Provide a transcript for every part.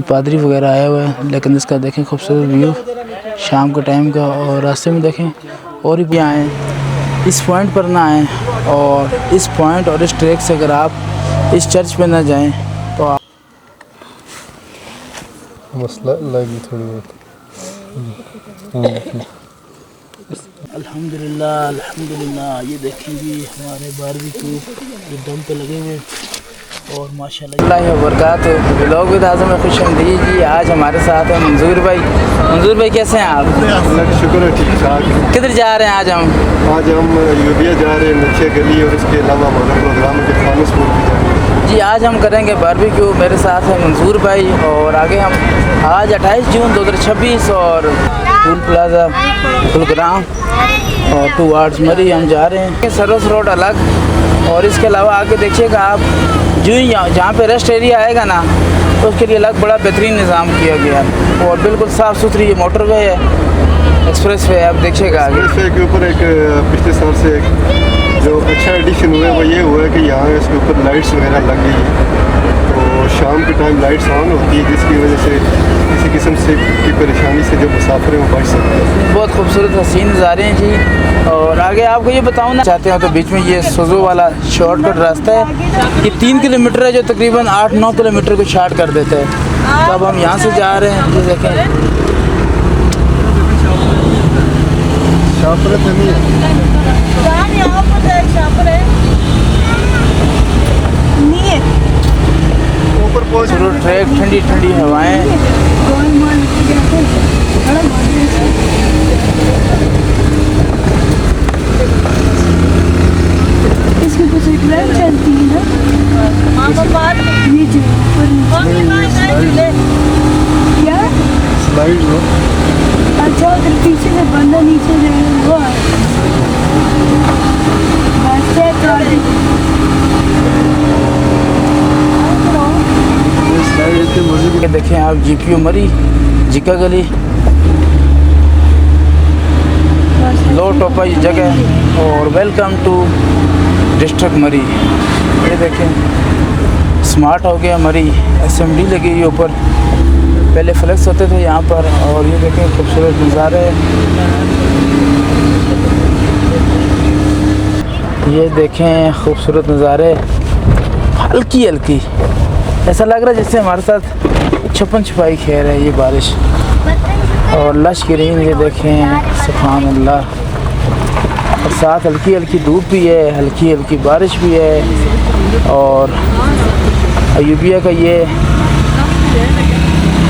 पादरी वगैरह आया हुआ है, लेकिन इसका देखें खूबसूरत व्यू शाम के टाइम का। और रास्ते में देखें और भी आएँ, इस पॉइंट पर ना आएँ, और इस पॉइंट और इस ट्रैक से अगर आप इस चर्च पे ना जाएं तो आप मसला लगी थोड़ी बहुत। अल्हम्दुलिल्लाह ये देखेंगे हमारे बारबेक्यू ये दम पे लगे हुए और माशाल्लाह वबरकातुहू। व्लॉग विद आज़म में खुशामदीद जी। आज हमारे साथ हैं मंजूर भाई। मंजूर भाई कैसे हैं आप? अल्लाह का शुक्र है, ठीक ठाक। किधर जा रहे हैं आज हम? आज हम यूबिया जा रहे हैं, नीचे गली, और इसके अलावा हमारा प्रोग्राम है खानसपुर भी जा रहे हैं जी। आज हम करेंगे बारबेक्यू। मेरे साथ है मंजूर भाई और आगे हम आज 28 जून 2026 और टूल प्लाजा गुलग्राम और 2 आर्ट्स मरी हम जा रहे हैं। सरस रोड अलग, और इसके अलावा आगे देखिएगा आप जो ही जहाँ पे रेस्ट एरिया आएगा ना तो उसके लिए अलग बड़ा बेहतरीन निज़ाम किया गया और बिल्कुल साफ़ सुथरी ये मोटरवे है, एक्सप्रेस वे है। आप देखिएगा आगे एक्सप्रेस वे के ऊपर एक पिछले साल से जो अच्छा एडिशन हुआ है वो ये हुआ है कि यहाँ इसके ऊपर लाइट्स वगैरह लग गई है, तो शाम के टाइम लाइट्स ऑन होती है, जिसकी वजह से किसी किस्म से की परेशानी से जो मुसाफिर हैं वो बच सकते हैं। बहुत खूबसूरत हसीन नज़ारे हैं जी। और आगे आपको ये बताऊँ ना चाहते हो तो बीच में ये सुजू वाला शॉर्टकट रास्ता है, ये 3 किलोमीटर है जो तकरीबन 8-9 किलोमीटर को शार्ट कर देता है। तो अब हम यहाँ से जा रहे हैं, ये देखें शाहपुर नहीं है, ऊपर पहुँच ट्रैक, ठंडी ठंडी हवाएं। इसके कुछ ट्रेन चलती है ना, ये जो क्या स्लाइड हो। अच्छा उधर पीछे से बंदा नीचे जाएगा वो ये देखें आप जीपीओ मरी जिका गली लो टोपा ये जगह और वेलकम टू डिस्ट्रिक्ट मरी। ये देखें स्मार्ट हो गया मरी, एसएमडी लगी हुई ऊपर, पहले फ्लेक्स होते थे यहाँ पर। और ये देखें खूबसूरत नज़ारे, ये देखें खूबसूरत नज़ारे, हल्की हल्की ऐसा लग रहा है जैसे हमारे साथ छुपन छुपाई खेल है ये बारिश। और लश ग्रीन ये देखें, सुभान अल्लाह। और साथ हल्की हल्की धूप भी है, हल्की हल्की बारिश भी है। और अयूबिया का ये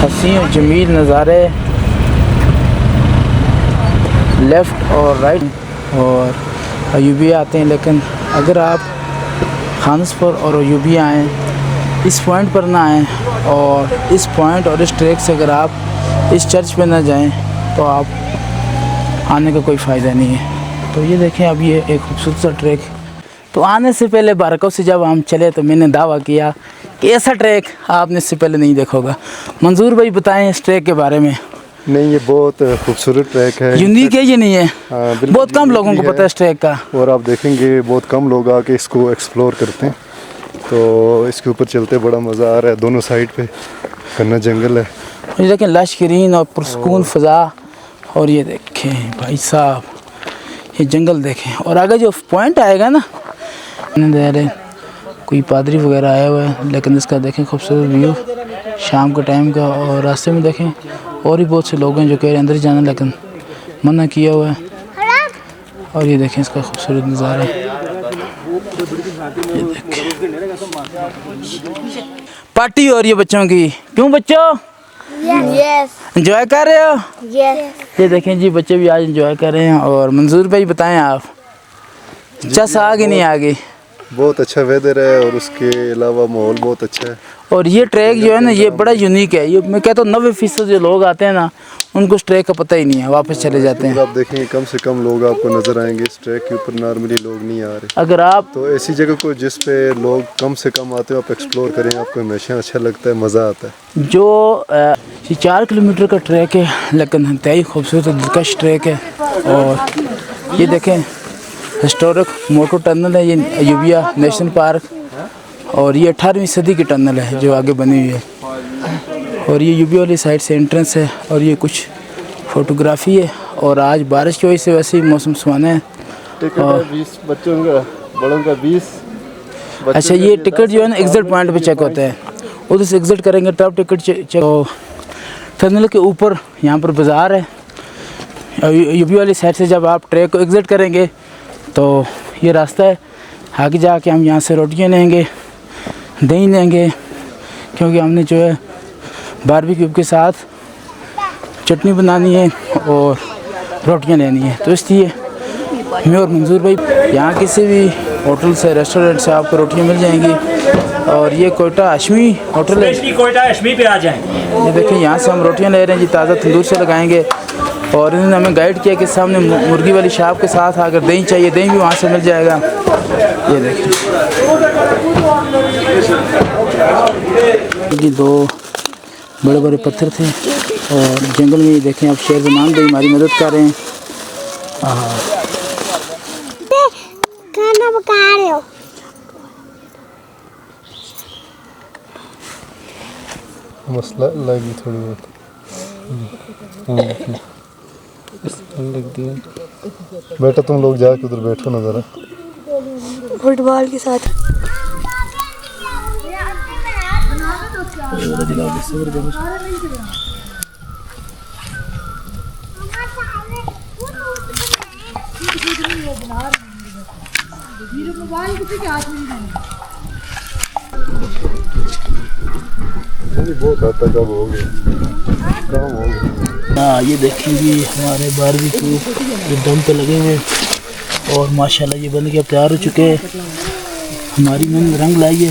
हसीन और जमील नज़ारे लेफ़्ट और राइट और अयूबिया आते हैं। लेकिन अगर आप खानसपुर और अयूबिया आएँ, इस पॉइंट पर ना आएँ, और इस पॉइंट और इस ट्रैक से अगर आप इस चर्च पे ना जाएं तो आप आने का कोई फ़ायदा नहीं है। तो ये देखें अब ये एक खूबसूरत सा ट्रैक। तो आने से पहले बारकों से जब हम चले तो मैंने दावा किया कि ऐसा ट्रैक आपने इससे पहले नहीं देखा होगा। मंजूर भाई बताएं इस ट्रैक के बारे में। नहीं, ये बहुत खूबसूरत ट्रैक है, यूनिक है ये नहीं है? बहुत कम लोगों को पता है इस ट्रैक का, और आप देखेंगे बहुत कम लोग आके इसको एक्सप्लोर करते हैं। तो इसके ऊपर चलते बड़ा मज़ा आ रहा है, दोनों साइड पे घना जंगल है। ये देखें लश ग्रीन और पुरसकून फ़ज़ा। और ये देखें भाई साहब ये जंगल देखें, और आगे जो पॉइंट आएगा ना कोई पादरी वगैरह आया हुआ है, लेकिन इसका देखें खूबसूरत व्यू शाम के टाइम का। और रास्ते में देखें और भी बहुत से लोग हैं जो कह रहे हैं अंदर जाना, लेकिन मना किया हुआ है। और ये देखें इसका खूबसूरत नज़ारा, ये देखें पार्टी हो रही है बच्चों की। क्यों बच्चों एंजॉय कर रहे हो? ये देखें जी बच्चे भी आज एंजॉय कर रहे हैं। और मंजूर भाई बताएं आप, चस आगे नहीं आगे? बहुत अच्छा वेदर है और उसके अलावा माहौल बहुत अच्छा है। और ये ट्रैक जो है ना ये बड़ा यूनिक है। ये मैं कहता हूँ 90% जो लोग आते हैं ना उनको इस ट्रैक का पता ही नहीं है, वापस चले जाते हैं। आप देखेंगे कम से कम लोग आपको नज़र आएंगे इस ट्रैक के ऊपर, नॉर्मली लोग नहीं आ रहे। अगर आप तो ऐसी जगह को जिस पे लोग कम से कम आते हो आप एक्सप्लोर करें, आपको हमेशा अच्छा लगता है, मज़ा आता है। जो ये 4 किलोमीटर का ट्रैक है, लेकिन इंतहाई खूबसूरत दिलकश ट्रैक है। और ये देखें हिस्टोरिक मोटो टनल है, ये अयूबिया नेशनल पार्क, और ये 18वीं सदी की टनल है जो आगे बनी हुई है। और ये यूबी वाली साइड से एंट्रेंस है और ये कुछ फोटोग्राफी है। और आज बारिश की वजह से वैसे ही मौसम सुहाना है। टिकट है 20 बच्चों का, बड़ों का 20। अच्छा, ये टिकट जो है ना एग्जिट पॉइंट पे चेक होता है, उधर से एग्जिट करेंगे तब टिकट चेक। टनल के ऊपर यहाँ पर बाज़ार है। यूबी वाली साइड से जब आप ट्रैक को एग्जिट करेंगे तो ये रास्ता है। आगे जाके हम यहाँ से रोटियाँ लेंगे, दही लेंगे, क्योंकि हमने जो है बारबेक्यू के साथ चटनी बनानी है और रोटियाँ लेनी है। तो इसलिए मैं और मंजूर भाई यहाँ किसी भी होटल से, रेस्टोरेंट से आपको रोटियाँ मिल जाएंगी। और ये कोयटा हाशमी होटल है, कोयटा हाशमी पे आ जाएं। ये देखें यहाँ से हम रोटियाँ ले रहे हैं जी, ताज़ा तंदूर से लगाएंगे। और इन्होंने हमें गाइड किया कि सामने मुर्गी वाली शॉप के साथ अगर दही चाहिए, दही भी वहाँ से मिल जाएगा। ये देखें जी, 2 बड़े बड़े पत्थर थे और जंगल में ये देखें आप शेर ज़मान भाई हमारी मदद कर रहे हैं। खाना पका रहे हो? मसला लगी थोड़ी बहुत लग दिया। बेटा तुम लोग जाके उधर बैठो ना ज़रा, फुटबॉल के साथ। बहुत आता कब हो गया, काम हो गया। हाँ, ये देखेंगे हमारे बारबेक्यू ये दम पे लगे हुए और माशाल्लाह ये बन के तैयार हो चुके हैं। हमारी मैंने रंग लाई है।